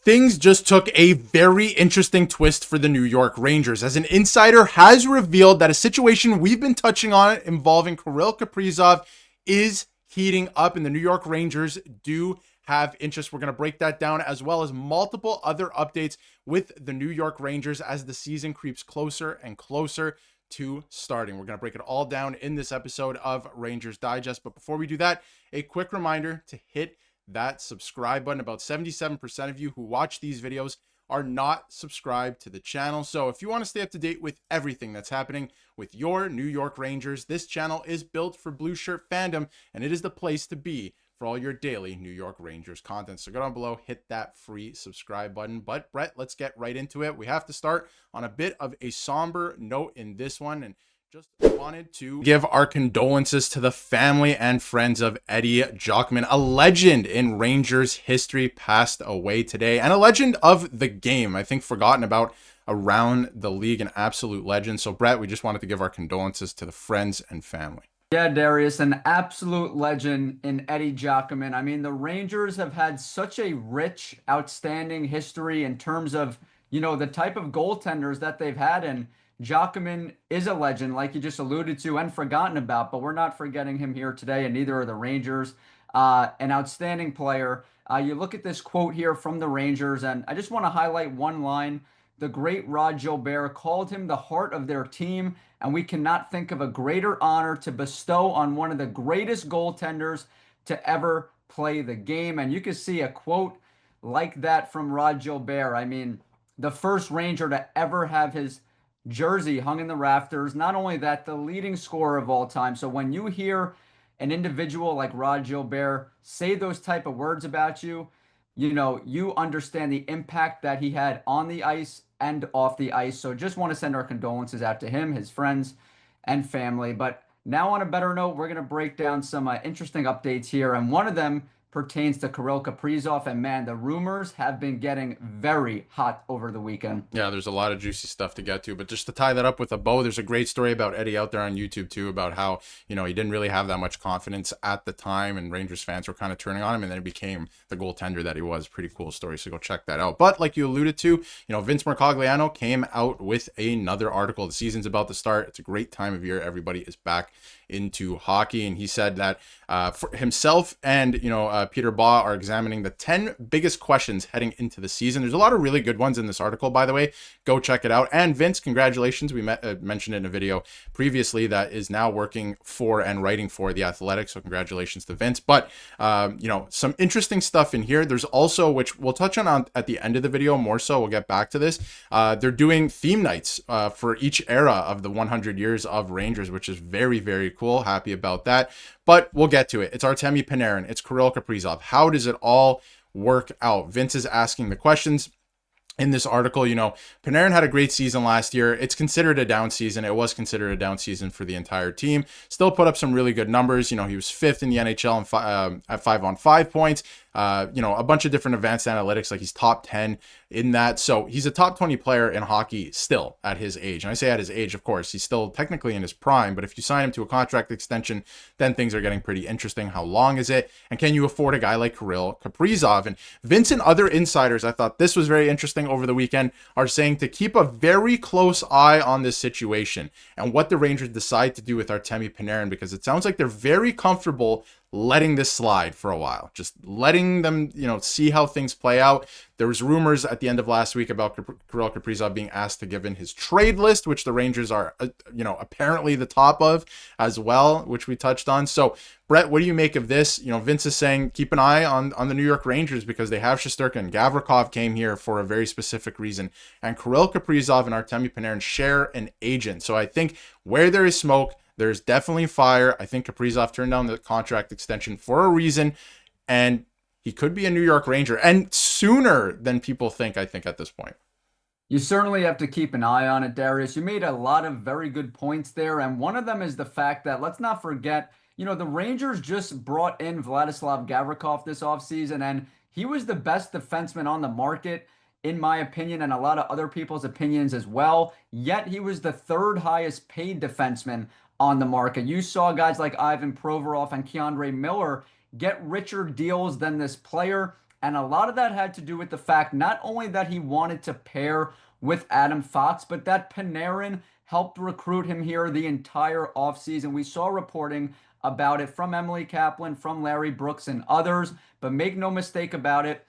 Things just took a very interesting twist for the New York Rangers, as an insider has revealed that a situation we've been touching on involving Kirill Kaprizov is heating up, and the New York Rangers do have interest. We're going to break that down, as well as multiple other updates with the New York Rangers as the season creeps closer and closer to starting. We're going to break it all down in this episode of Rangers Digest. But before we do that, a quick reminder to hit that subscribe button. About 77% of you who watch these videos are not subscribed to the channel. So if you want to stay up to date with everything that's happening with your New York Rangers, this channel is built for blue shirt fandom, and it is the place to be for all your daily New York Rangers content. So go down below, hit that free subscribe button. But Brett, let's get right into it. We have to start on a bit of a somber note in this one, and just wanted to give our condolences to the family and friends of Eddie Giacomin, a legend in Rangers history, passed away today, and a legend of the game. I think forgotten about around the league, an absolute legend. So Brett, we just wanted to give our condolences to the friends and family. Yeah, Darius, an absolute legend in Eddie Giacomin. I mean, the Rangers have had such a rich, outstanding history in terms of, the type of goaltenders that they've had, and Giacomin is a legend, like you just alluded to, and forgotten about, but we're not forgetting him here today, and neither are the Rangers. An outstanding player. You look at this quote here from the Rangers, and I just want to highlight one line. The great Rod Gilbert called him the heart of their team, and we cannot think of a greater honor to bestow on one of the greatest goaltenders to ever play the game. And you can see a quote like that from Rod Gilbert. I mean, the first Ranger to ever have his jersey hung in the rafters. Not only that, the leading scorer of all time. So when you hear an individual like Rod Gilbert say those type of words about you, you understand the impact that he had on the ice and off the ice. So just want to send our condolences out to him, his friends, and family. But now on a better note, we're going to break down some interesting updates here. And one of them pertains to Kirill Kaprizov. And man, the rumors have been getting very hot over the weekend. Yeah, there's a lot of juicy stuff to get to, but just to tie that up with a bow, there's a great story about Eddie out there on YouTube too, about how, he didn't really have that much confidence at the time, and Rangers fans were kind of turning on him, and then he became the goaltender that he was. Pretty cool story, so go check that out. But like you alluded to, Vince Mercogliano came out with another article. The season's about to start. It's a great time of year. Everybody is back into hockey, and he said that for himself and Peter Baugh are examining the 10 biggest questions heading into the season. There's a lot of really good ones in this article, by the way. Go check it out. And Vince, congratulations. We mentioned it in a video previously, that is now working for and writing for The Athletic, so congratulations to Vince. But some interesting stuff in here. There's also, which we'll touch on at the end of the video more so, we'll get back to this, they're doing theme nights for each era of the 100 years of Rangers, which is very, very cool. Happy about that. But we'll get to it. It's Artemi Panarin. It's Kirill Kaprizov. How does it all work out? Vince is asking the questions in this article. Panarin had a great season last year. It's considered a down season. It was considered a down season for the entire team. Still put up some really good numbers. He was fifth in the NHL at 5-on-5 points. A bunch of different advanced analytics, like he's top 10 in that. So he's a top 20 player in hockey still at his age. And I say at his age, of course, he's still technically in his prime, but if you sign him to a contract extension, then things are getting pretty interesting. How long is it? And can you afford a guy like Kirill Kaprizov? And Vince and other insiders, I thought this was very interesting over the weekend, are saying to keep a very close eye on this situation and what the Rangers decide to do with Artemi Panarin, because it sounds like they're very comfortable letting this slide for a while, just letting them, see how things play out. There was rumors at the end of last week about Kirill Kaprizov being asked to give in his trade list, which the Rangers are, apparently the top of as well, which we touched on. So, Brett, what do you make of this? Vince is saying keep an eye on the New York Rangers because they have Shesterkin. Gavrikov came here for a very specific reason, and Kirill Kaprizov and Artemi Panarin share an agent. So I think where there is smoke, there's definitely fire. I think Kaprizov turned down the contract extension for a reason, and he could be a New York Ranger, and sooner than people think, I think, at this point. You certainly have to keep an eye on it, Darius. You made a lot of very good points there, and one of them is the fact that, let's not forget, the Rangers just brought in Vladislav Gavrikov this offseason, and he was the best defenseman on the market, in my opinion, and a lot of other people's opinions as well. Yet he was the third highest paid defenseman on the market. You saw guys like Ivan Provorov and Keandre Miller get richer deals than this player, And a lot of that had to do with the fact not only that he wanted to pair with Adam Fox, but that Panarin helped recruit him here the entire offseason. We saw reporting about it from Emily Kaplan, from Larry Brooks, and others. But make no mistake about it,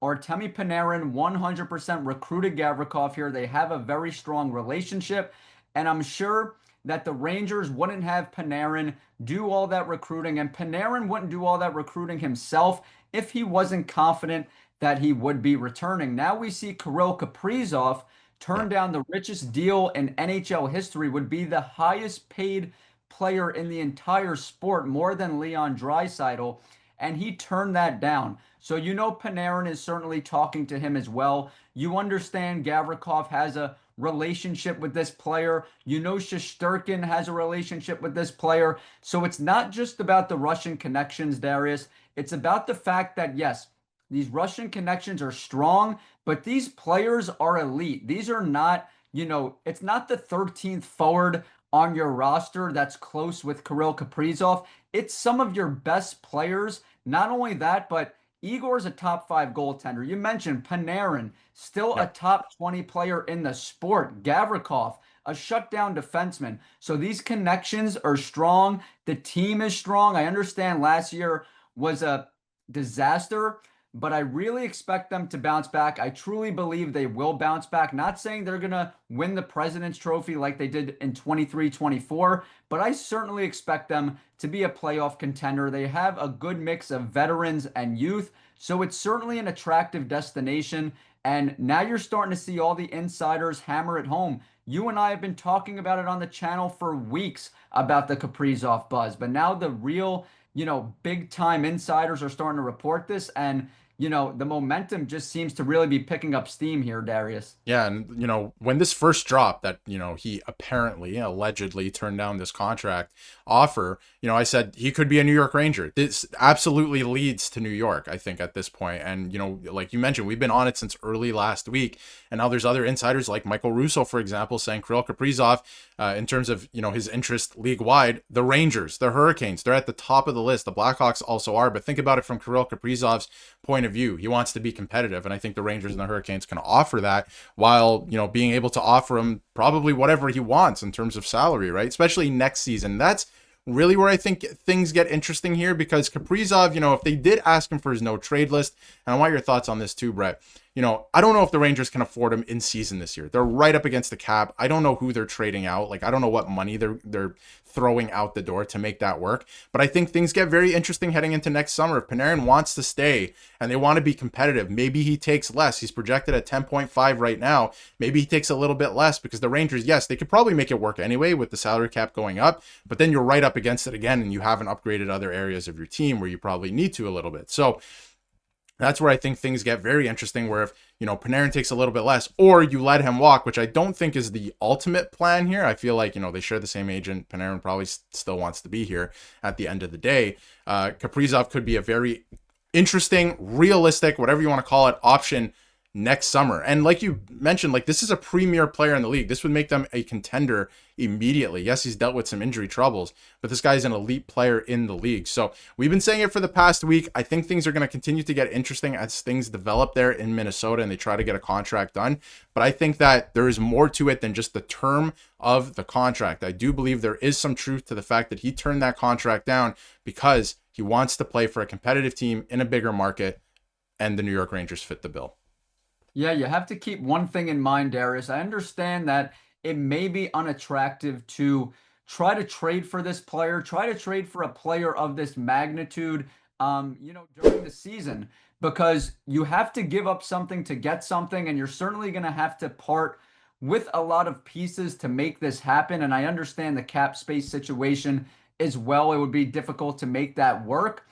Artemi Panarin 100% recruited Gavrikov here. They have a very strong relationship, and I'm sure that the Rangers wouldn't have Panarin do all that recruiting, and Panarin wouldn't do all that recruiting himself if he wasn't confident that he would be returning. Now we see Kirill Kaprizov Yeah. turn down the richest deal in NHL history, would be the highest paid player in the entire sport, more than Leon Draisaitl, and he turned that down. So you know Panarin is certainly talking to him as well. You understand Gavrikov has a relationship with this player. You know Shesterkin has a relationship with this player. So it's not just about the Russian connections, Darius. It's about the fact that, yes, these Russian connections are strong, but these players are elite. These are not, it's not the 13th forward on your roster that's close with Kirill Kaprizov. It's some of your best players. Not only that, but Igor's a top five goaltender. You mentioned Panarin, still a Yep. top 20 player in the sport. Gavrikov, a shutdown defenseman. So these connections are strong. The team is strong. I understand last year was a disaster, but I really expect them to bounce back. I truly believe they will bounce back. Not saying they're going to win the President's Trophy like they did in 23-24, but I certainly expect them to be a playoff contender. They have a good mix of veterans and youth, so it's certainly an attractive destination. And now you're starting to see all the insiders hammer it home. You and I have been talking about it on the channel for weeks about the Kaprizov buzz, but now the real, big time insiders are starting to report this, and the momentum just seems to really be picking up steam here, Darius. Yeah, and when this first dropped that, he apparently, allegedly turned down this contract offer, I said he could be a New York Ranger. This absolutely leads to New York, I think, at this point. And, like you mentioned, we've been on it since early last week. And now there's other insiders like Michael Russo, for example, saying Kirill Kaprizov, in terms of, his interest league wide, the Rangers, the Hurricanes, they're at the top of the list. The Blackhawks also are. But think about it from Kirill Kaprizov's point of view. He wants to be competitive. And I think the Rangers and the Hurricanes can offer that, while being able to offer him probably whatever he wants in terms of salary, right? Especially next season. That's really where I think things get interesting here, because Kaprizov, if they did ask him for his no trade list, and I want your thoughts on this too, Bret. I don't know if the Rangers can afford him in season this year. They're right up against the cap. I don't know who they're trading out. Like, I don't know what money they're throwing out the door to make that work. But I think things get very interesting heading into next summer. If Panarin wants to stay and they want to be competitive, maybe he takes less. He's projected at 10.5 right now. Maybe he takes a little bit less, because the Rangers, yes, they could probably make it work anyway with the salary cap going up, but then you're right up against it again, and you haven't upgraded other areas of your team where you probably need to a little bit. So that's where I think things get very interesting, where if, Panarin takes a little bit less, or you let him walk, which I don't think is the ultimate plan here. I feel like, they share the same agent. Panarin probably still wants to be here at the end of the day. Kaprizov could be a very interesting, realistic, whatever you want to call it, option next summer. And like you mentioned, like, this is a premier player in the league. This would make them a contender immediately. Yes, he's dealt with some injury troubles, but this guy's an elite player in the league. So we've been saying it for the past week. I think things are going to continue to get interesting as things develop there in Minnesota and they try to get a contract done. But I think that there is more to it than just the term of the contract. I do believe there is some truth to the fact that he turned that contract down because he wants to play for a competitive team in a bigger market, and the New York Rangers fit the bill. Yeah, you have to keep one thing in mind, Darius. I understand that it may be unattractive to try to trade for this player, try to trade for a player of this magnitude, during the season, because you have to give up something to get something, and you're certainly going to have to part with a lot of pieces to make this happen. And I understand the cap space situation as well. It would be difficult to make that work.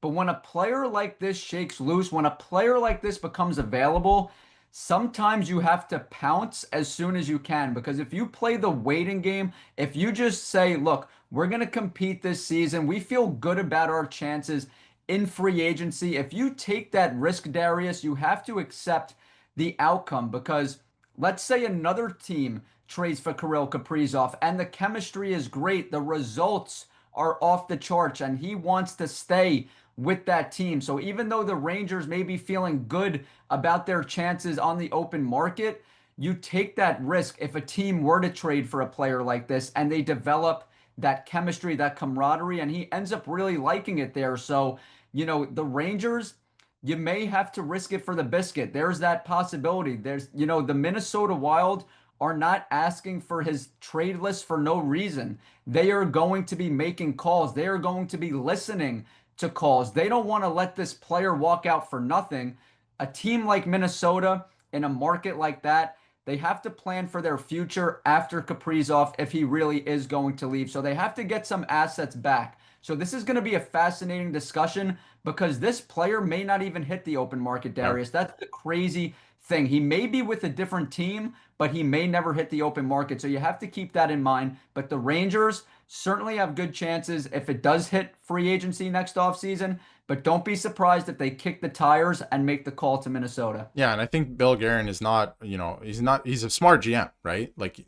But when a player like this shakes loose, when a player like this becomes available, sometimes you have to pounce as soon as you can, because if you play the waiting game, if you just say, look, we're going to compete this season, we feel good about our chances in free agency. If you take that risk, Darius, you have to accept the outcome, because let's say another team trades for Kirill Kaprizov and the chemistry is great, the results are off the charts, and he wants to stay with that team. So even though the Rangers may be feeling good about their chances on the open market, you take that risk if a team were to trade for a player like this and they develop that chemistry, that camaraderie, and he ends up really liking it there. So, the Rangers, you may have to risk it for the biscuit. There's that possibility. The Minnesota Wild are not asking for his trade list for no reason. They are going to be making calls. They are going to be listening to calls. They don't want to let this player walk out for nothing. A team like Minnesota in a market like that, they have to plan for their future after Kaprizov if he really is going to leave. So they have to get some assets back. So this is going to be a fascinating discussion because this player may not even hit the open market, Yep. Darius. That's the crazy thing. He may be with a different team, but he may never hit the open market. So you have to keep that in mind. But the Rangers certainly have good chances if it does hit free agency next offseason. But don't be surprised if they kick the tires and make the call to Minnesota. Yeah, and I think Bill Guerin is not, he's a smart GM, right? Like,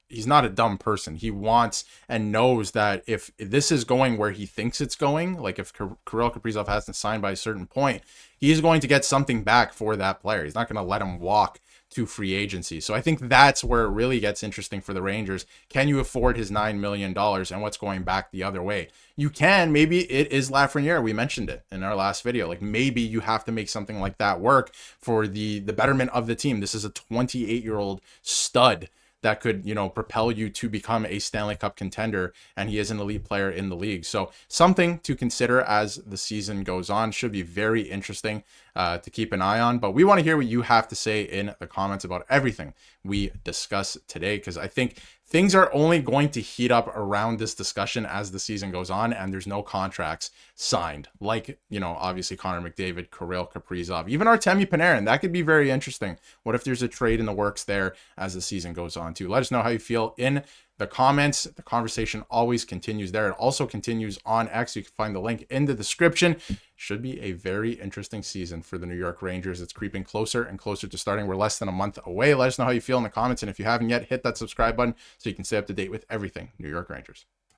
he's not a dumb person. He wants and knows that if this is going where he thinks it's going, like if Kirill Kaprizov hasn't signed by a certain point, he's going to get something back for that player. He's not going to let him walk to free agency. So I think that's where it really gets interesting for the Rangers. Can you afford his $9 million and what's going back the other way? You can. Maybe it is Lafreniere. We mentioned it in our last video. Like, maybe you have to make something like that work for the betterment of the team. This is a 28-year-old stud that could, propel you to become a Stanley Cup contender, and he is an elite player in the league. So something to consider as the season goes on. Should be very interesting to keep an eye on. But we want to hear what you have to say in the comments about everything we discuss today, because I think things are only going to heat up around this discussion as the season goes on, and there's no contracts signed. Like, obviously Connor McDavid, Kirill Kaprizov, even Artemi Panarin. That could be very interesting. What if there's a trade in the works there as the season goes on too? Let us know how you feel in the comments. The conversation always continues there. It also continues on X. You can find the link in the description. Should be a very interesting season for the New York Rangers. It's creeping closer and closer to starting. We're less than a month away. Let us know how you feel in the comments. And if you haven't yet, hit that subscribe button so you can stay up to date with everything New York Rangers.